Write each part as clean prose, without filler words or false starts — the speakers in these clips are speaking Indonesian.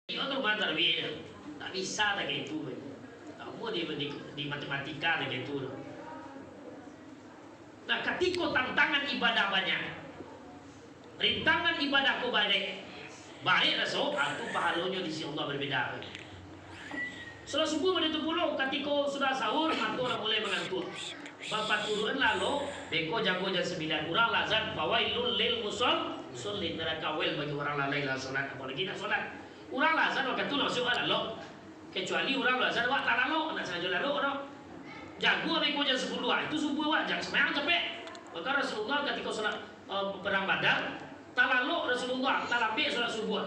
Itu matar beda, tak bisa tak kayak itu. Kamu di matematika tak kayak itu. Nah, ketika tantangan ibadah banyak, rintangan ibadahku baik rasul, atau pahalanya di sisi Allah berbeda. Setelah subuh pada itu puluh, ketika sudah sahur, atau orang mulai mengantuk. Bapak turun lalu, beko jago jam 9 orang lazat, fawailul lil musallin, neraka wel bagi orang lalai lah solat, apalagi nak solat. Orang lazat waktu itu masuk lalu, kecuali orang lazat waktu lalu, nak sengaja lalu orang jago beko jam 10 itu subuh jam semayang capek. Maka Rasulullah ketika solat perang Badar, talalu Rasulullah talabik solat subuh.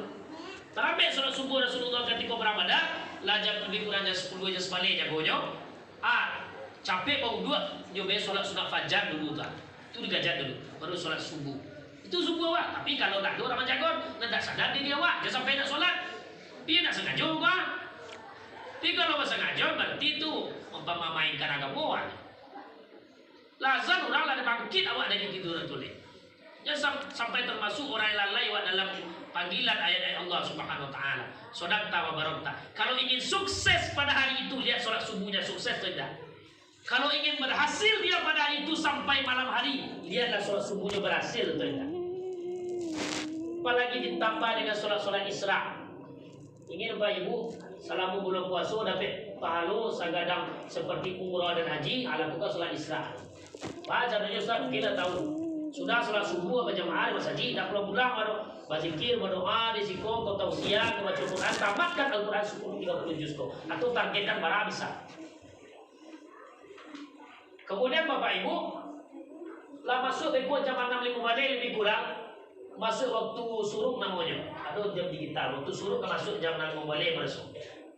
Talabik solat subuh Rasulullah ketika perang Badar, lajak lebih kurang jam 10 jam sebalik jagonya. Capek bau dua, nyoba solat sunat fajar dulu tak. Itu digajak dulu, baru solat subuh. Itu subuh wak. Tapi kalau tak ada orang jagon, nak sadar dia wak, dia sampai nak solat, dia nak sengaja wak. Tapi kalau sengaja berarti itu memainkan agama wak. Lazan orang lah ada bangkit awak dari tidur tulis. Ya sampai termasuk orang yang lalai wak dalam panggilan ayat-ayat Allah Subhanahu Wa Taala. Sodakta wa barokta. Kalau ingin sukses pada hari itu, lihat solat subuhnya sukses tidak. Kalau ingin berhasil dia pada hari itu sampai malam hari, lihatlah solat subuhnya berhasil atau tidak. Apalagi ditambah dengan solat-solat Isra. Ingin Bapak Ibu, selama bulan puasa dapat pahala sagadang seperti umrah dan haji, lakukan solat Isra. Baca dan Ustaz kita tahu. Sudah solat subuh berjamaah di masjid, tak pulang baru berzikir, berdoa, risiko, kau tausiah, kau baca Quran, tamatkan Al-Quran 10-30 juz atau targetkan barang bisa. Kemudian Bapak Ibu, lah masuk beko jam 6.5 lebih kurang, masuk waktu suruk namanya. Ada jam digital, waktu suruk masuk jam 6.5 masuk.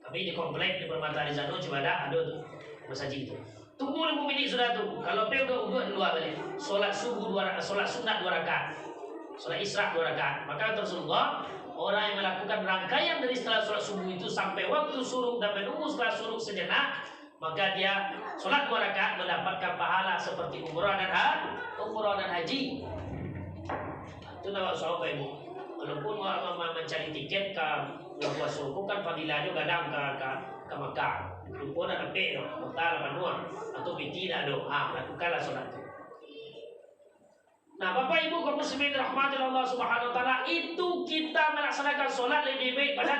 Tapi di komplek di Permata Rizano coba ada tuh masjid itu. Tunggu 5 menit sudah tuh. Kalau pe udah dua balik. Solat subuh 2 rakaat, solat sunat 2 rakaat. Solat Isra 2 rakaat. Maka Rasulullah, orang yang melakukan rangkaian dari setelah solat subuh itu sampai waktu suruk dan menunggu setelah suruk sejenak, maka dia solat 2 rakaat mendapatkan pahala seperti umrah dan haji. Itu nama sahabat Ibu. Walaupun mencari tiket ke buah suku kan fadilahnya kadang ke Mekah. Lupa nak sampai Mekah Panua atau tidak ada. Lakukanlah solat itu. Nah, Bapak Ibu kaum muslimin rahmati Allah Subhanahu Wa Taala, itu kita melaksanakan solat lebih baik pada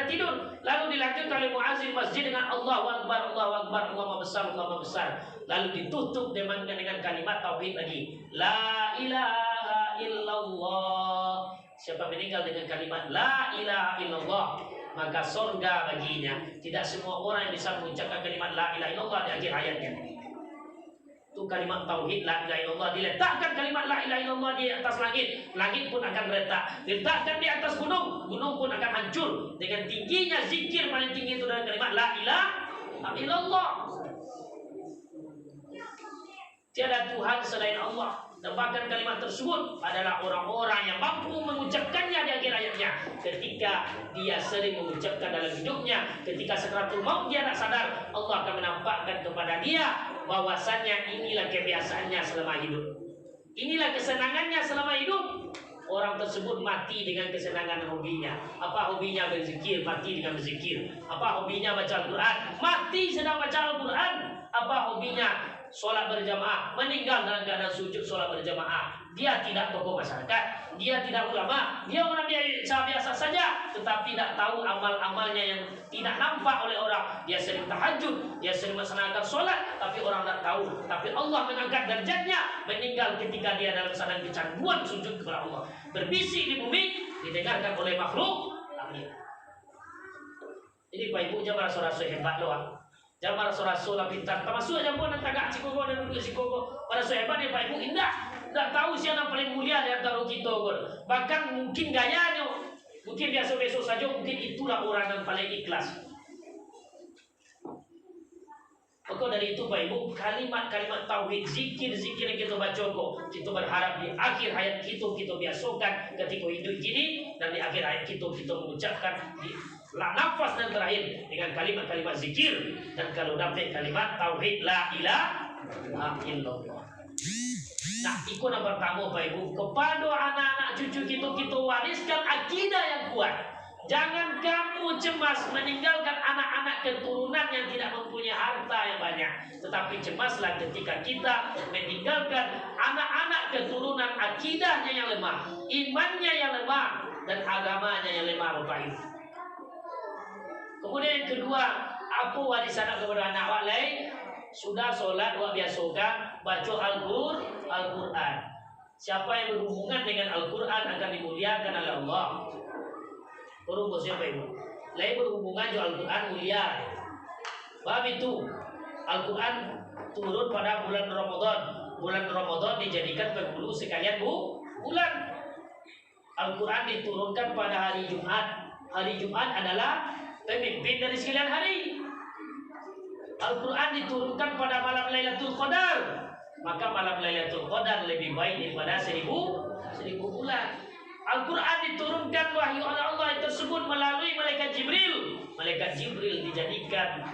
tidur. Lalu dilanjutkan oleh muazzin masjid dengan Allahu Akbar, Allahu Akbar, Allah besar, Allah besar. Lalu ditutup dengan kalimat tauhid lagi. La ilaha illallah. Siapa meninggal dengan kalimat La ilaha illallah, maka surga baginya. Tidak semua orang yang bisa mengucapkan kalimat La ilaha illallah di akhir hayatnya. Itu kalimat tauhid La ilaha illallah. Diletakkan kalimat La ilaha illallah di atas langit, langit pun akan retak. Diletakkan di atas gunung, gunung pun akan hancur. Dengan tingginya zikir paling tinggi itu dari kalimat La ilaha illallah. Tiada Tuhan selain Allah. Dan bahkan kalimat tersebut adalah orang-orang yang mampu mengucapkannya di akhir hayatnya. Ketika dia sering mengucapkan dalam hidupnya, ketika sakaratul maut dia tak sadar, Allah akan menampakkan kepada dia bahwasannya inilah kebiasaannya selama hidup, inilah kesenangannya selama hidup. Orang tersebut mati dengan kesenangan hobinya. Apa hobinya? Berzikir, mati dengan berzikir. Apa hobinya? Baca Al-Quran, mati sedang baca Al-Quran. Apa hobinya? Solat berjamaah, meninggal dalam keadaan sujud solat berjamaah. Dia tidak tokoh masyarakat, dia tidak ulama, dia orang biasa saja, tetapi tidak tahu amal-amalnya yang tidak nampak oleh orang. Dia sering tahajud, dia sering melaksanakan solat, tapi orang tak tahu. Tapi Allah mengangkat derajatnya, meninggal ketika dia dalam keadaan kecanduan sujud kepada Allah. Berbisik di bumi, didengarkan oleh makhluk. Amin. Jadi Pak Ibu jangan rasa-rasa hebat doang. Jangan rasul-rasul lah pintar. Termasuk aja pun tagak Cikogo dan duduk Cikogo. Pada hebat ya Pak Ibu indah. Tak tahu siapa yang paling mulia di antara kita. Bahkan mungkin gayanya, mungkin biasa-biasa saja. Mungkin itulah orang yang paling ikhlas. Maka dari itu Pak Ibu, kalimat-kalimat tauhid, zikir-zikir yang kita baca kok, kita berharap di akhir hayat kita biasakan ketika hidup gini, dan di akhir hayat kita mengucapkan di nafas dan terakhir dengan kalimat-kalimat zikir. Dan kalau dapat kalimat tauhid La ilaha illallah. Nah, itu yang pertama Pak Ibu, kepada anak-anak cucu kita wariskan akidah yang kuat. Jangan kamu cemas meninggalkan anak-anak keturunan yang tidak mempunyai harta yang banyak. Tetapi cemaslah ketika kita meninggalkan anak-anak keturunan akidahnya yang lemah, imannya yang lemah, dan agamanya yang lemah, Bapak Ibu. Kemudian yang kedua, apa warisan kepada anak walai? Sudah sholat wa biasokan baca Al-Quran. Siapa yang berhubungan dengan Al-Quran akan dimuliakan oleh Allah. Berhubung siapa Ibu? Lain berhubungan dengan Al-Quran mulia. Bab itu Al-Quran turun pada bulan Ramadan. Bulan Ramadan dijadikan penghulu sekalian bulan. Al-Quran diturunkan pada hari Jumat. Hari Jumat adalah pemimpin dari sekalian hari. Al-Quran diturunkan pada malam Lailatul Qadar. Maka malam Lailatul Qadar lebih baik daripada seribu bulan. Al-Quran diturunkan wahyu oleh Allah tersebut melalui malaikat Jibril. Malaikat Jibril dijadikan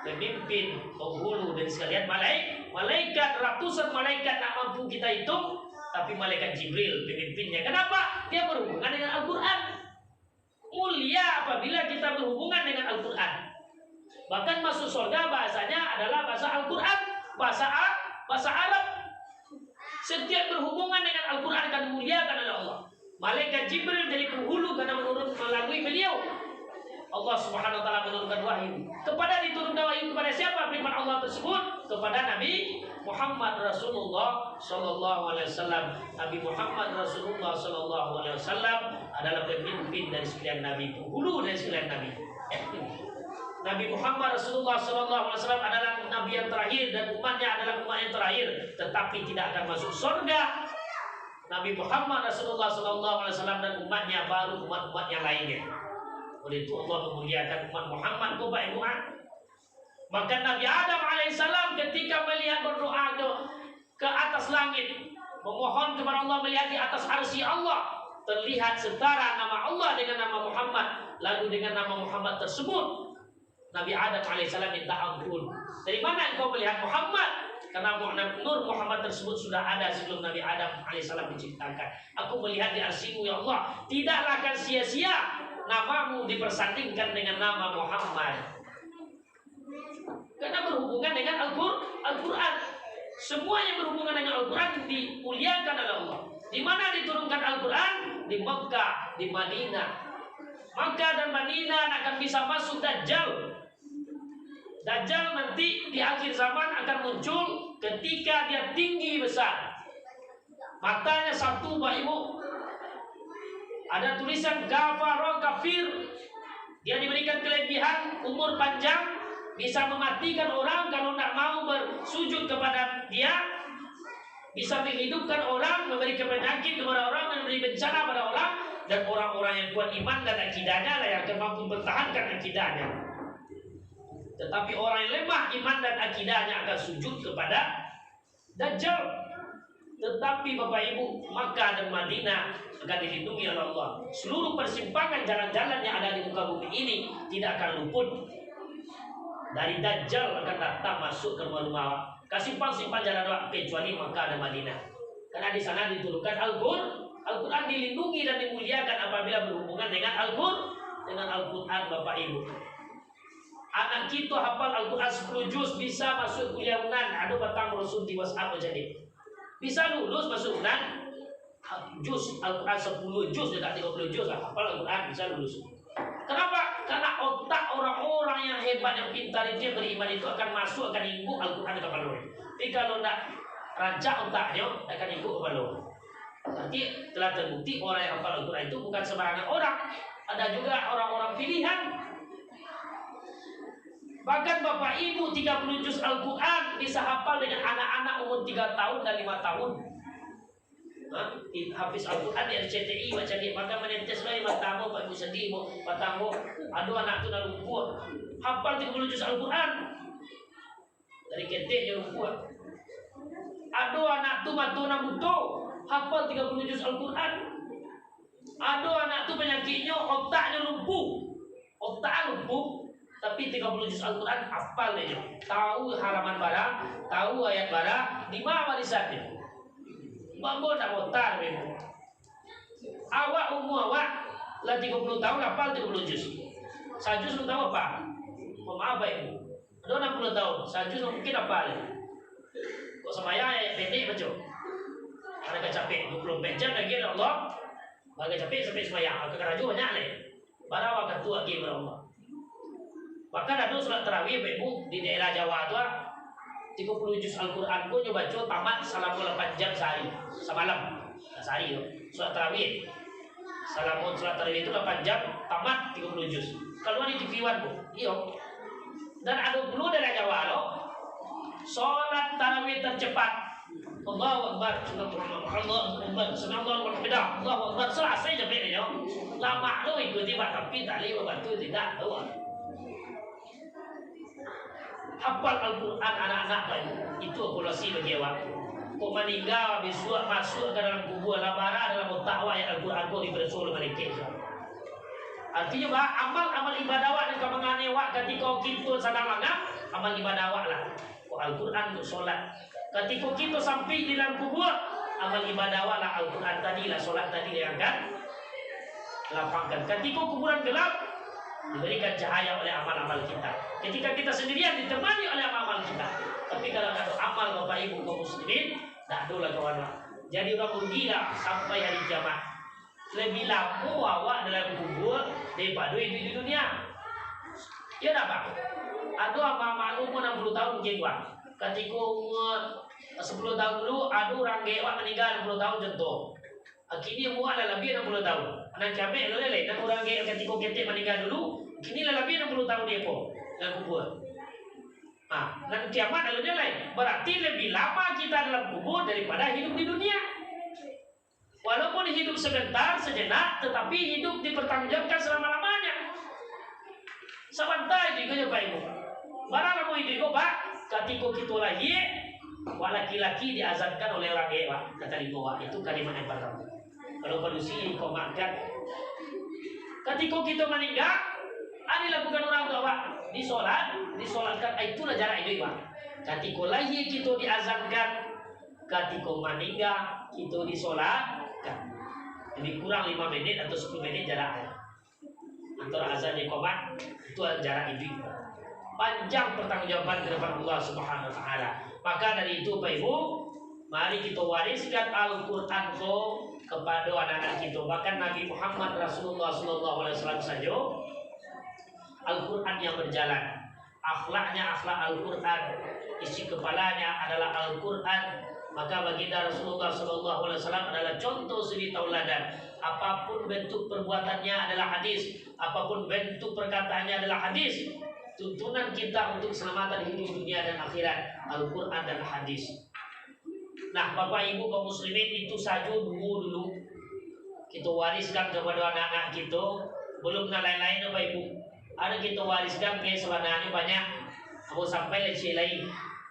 pemimpin penghulu dari sekalian malaikat. Ratusan malaikat tak mampu kita hitung, tapi malaikat Jibril pemimpinnya. Kenapa? Dia berhubungan dengan Al-Quran. Mulia apabila kita berhubungan dengan Al-Quran. Bahkan masuk surga bahasanya adalah bahasa Al-Quran, bahasa Arab. Setiap berhubungan dengan Al-Quran akan dimuliakan oleh Allah. Malaikat Jibril jadi penghulu karena menurut melalui beliau. Allah Subhanahu wa taala menurunkan wahyu. Diturunkan wahyu kepada siapa? Firman Allah tersebut kepada Nabi Muhammad Rasulullah sallallahu alaihi wasallam. Nabi Muhammad Rasulullah sallallahu alaihi wasallam adalah pemimpin dari sekalian nabi, penghulu dari sekalian nabi. Nabi Muhammad Rasulullah sallallahu alaihi wasallam adalah nabi yang terakhir dan umatnya adalah umat yang terakhir, tetapi tidak akan masuk surga. Nabi Muhammad Rasulullah sallallahu alaihi wasallam dan umatnya baru umat-umat yang lainnya. Oleh itu Allah memuliakan umat Muhammad Bapak Ibu. Maka Nabi Adam alaihissalam ketika melihat berdoa ke atas langit, memohon kepada Allah melihat di atas arsy Allah, terlihat setara nama Allah dengan nama Muhammad. Lalu dengan nama Muhammad tersebut Nabi Adam alaihissalam minta ampun. Dari mana engkau melihat Muhammad? Karena Nur Muhammad tersebut sudah ada sebelum Nabi Adam alaihissalam diciptakan. Aku melihat di arsy-Mu ya Allah, tidaklah akan sia-sia namamu dipersandingkan dengan nama Muhammad. Karena berhubungan dengan Al-Quran. Semua yang berhubungan dengan Al-Quran dimuliakan oleh Allah. Di mana diturunkan Al-Quran? Di Mekah, di Madinah. Makkah dan Madinah akan bisa masuk Dajjal. Dajjal nanti di akhir zaman akan muncul ketika dia tinggi besar. Matanya satu, Pak Ibu. Ada tulisan kafaro kafir. Dia diberikan kelebihan umur panjang, bisa mematikan orang kalau tidak mau bersujud kepada dia, bisa menghidupkan orang, memberikan penyakit kepada orang, memberi bencana pada orang, dan orang-orang yang kuat iman dan akidahnya lah yang akan mampu mempertahankan akidahnya. Tetapi orang yang lemah iman dan akidahnya akan sujud kepada Dajjal. Tetapi Bapak Ibu, Makkah dan Madinah akan dilindungi oleh Allah. Seluruh persimpangan jalan-jalan yang ada di muka bumi ini tidak akan luput dari Dajjal akan datang masuk ke rumah-rumah. Simpang-simpang jalan kecuali Makkah dan Madinah. Karena di sana diturunkan Al-Quran dilindungi dan dimuliakan apabila berhubungan dengan Al-Quran Bapak Ibu. Anak kita hafal Al-Quran 10 juz bisa masuk kuliah UNAN. Ada batang rasul di WhatsApp jadi. Bisa lulus masuk UNAN. Juz Al-Quran 10 juz dekat 30 juz lah. Hafal Al-Quran bisa lulus. Kenapa? Karena otak orang-orang yang hebat, yang pintar itu, yang beriman itu akan masuk, akan ingkuk Al-Quran ke kepala. Tapi kalau tidak rancak otaknya, akan ingkuk ke kepala. Nanti telah terbukti orang yang hafal Al-Quran itu bukan sembarangan orang. Ada juga orang-orang pilihan. Bahkan Bapak Ibu 30 juz Al-Quran bisa hafal dengan anak-anak umur 3 tahun dan 5 tahun. Hafiz Al-Quran di RCTI baca dia, maka menetes lagi matamu Pak Ibu sedih matamu. Aduh anak tu dah lumpuh. Hafal 30 juz Al-Quran dari keteknya lumpuh. Aduh anak tu matu nak butuh. Hafal 30 juz Al-Quran. Aduh anak tu penyakitnya otaknya lumpuh. Otak lumpuh. Tapi 30 juz Al-Quran hafal dia. Tahu halaman barang, tahu ayat barang, di mana warisannya. Banggo tak botar memang. Awak umur awak Lah 30 tahun hafal 30 juz. Sajus lu tahu apa? Maaf Ibu. Ada 60 tahun, sajus mungkin hafal. Kok semaya yang pendek baca. Ada capek 24 jam lagi Allah. Bagi capek sampai semaya, agak keraju banyak le. Bara waktu tua lagi Allah. Bahkan ada surat tarawih Ibu di daerah Jawa tu 30 juz Al-Qur'an pun coba baca tamat selama 8 jam sehari, semalam. Sehari tu. Surat tarawih. Salamun surat tarawih itu 8 jam tamat 30 juz. Kalau di TV-1 Bu. Iya. Dan ada dulu daerah Jawa lo. Salat tarawih tercepat. Allahu Akbar, Allahu Akbar, Allahu Akbar, Allahu Akbar, selesai sampai dia. Lama tu ikuti tapi tak boleh bantu tidak tahu. Hafal Al-Quran anak-anak itu evolusi bagi awak. Kau meninggal masuk ke dalam kubur labara dalam takwah yang Al-Quran kau dibersul mereka. Artinya bah amal ibadah awak yang kau mengani awak ketika kita sedang mangap amal ibadah awak lah. Al-Quran untuk solat. Ketika kita sampai di dalam kubur, amal ibadah awak lah Al-Quran tadi lah, solat tadi yang akan lapangkan. Ketika kuburan gelap, diberikan cahaya oleh amal-amal kita. Ketika kita sendirian ditemani oleh amal-amal kita. Tapi kalau ada amal Bapak Ibu kaum muslimin, tak ada lah kawan. Jadi orang rugilah sampai hari kiamat. Lebih lama awak dalam kubur daripada hidup di dunia. Ya tak Pak? Ada amal-amal umur 60 tahun mungkin Pak. Ketika umur 10 tahun dulu ada orang gewak meninggal 60 tahun contoh. Kini umur dah lebih 60 tahun. Anak cabai lelai dan orang gewak ketika ketik meninggal dulu, kini dah lebih 60 tahun dia pun dalam kubur. Dan kiamat adalah lain. Berarti lebih lama kita dalam kubur daripada hidup di dunia. Walaupun hidup sebentar, sejenak, tetapi hidup dipertanggungjawabkan selama-lamanya. Sebentar itu Bapak Ibu. Barang kamu hidup Pak, ketika kita lahir, laki-laki diazankan oleh orang Pak. Kata di bawah itu kalimat yang pertama. Kalau manusia kau makan. Ketika kita meninggal, adalah bukan orang tua Pak. Disolatkan, itulah jarak hidup Pak. Ketika lahir kita diazankan, ketika meninggal kita disolatkan. Jadi kurang 5 menit atau 10 menit jaraknya. Antara azan dan qomat itu jarak hidup. Panjang pertanggungjawaban di depan Allah Subhanahu wa taala. Maka dari itu Bapak Ibu, mari kita wariskan Al-Qur'an kepada anak-anak kita. Bahkan Nabi Muhammad Rasulullah sallallahu alaihi wasallam saja Al-Qur'an yang berjalan. Akhlaknya akhlak Al-Qur'an, isi kepalanya adalah Al-Qur'an. Maka baginda Rasulullah sallallahu alaihi wasallam adalah contoh suri tauladan. Apapun bentuk perbuatannya adalah hadis, apapun bentuk perkataannya adalah hadis. Tuntunan kita untuk keselamatan hidup dunia dan akhirat Al-Quran dan hadis. Nah Bapak Ibu kaum muslimin, itu saja dulu kita wariskan kepada anak-anak kita. Belum lain-lain Bapak Ibu. Ada kita wariskan ke sebenarnya banyak. Mau sampai leceh lain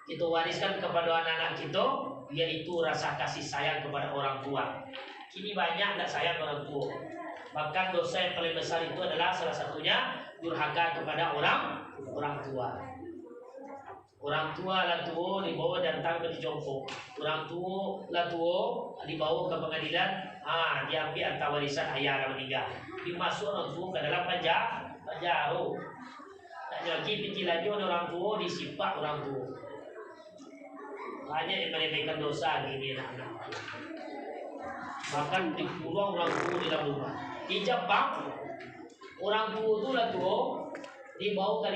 kita wariskan kepada anak-anak kita, yaitu rasa kasih sayang kepada orang tua. Kini banyak tak sayang orang tua. Bahkan dosa yang paling besar itu adalah salah satunya durhaka kepada orang tua. Orang tua lah tua dibawa datang ke dijongkok. Orang tua lah tua dibawa ke pengadilan. Diambil harta warisan ayah yang meninggal. Dimasuk orang tua ke dalam penjara. Tak lagi pikirannya orang tua disipak orang tua. Banyak yang meremehkan dosa gini anak-anak. Bahkan dikurung orang tua di dalam rumah. Di Jepang orang tua itu lah tua dibawa ke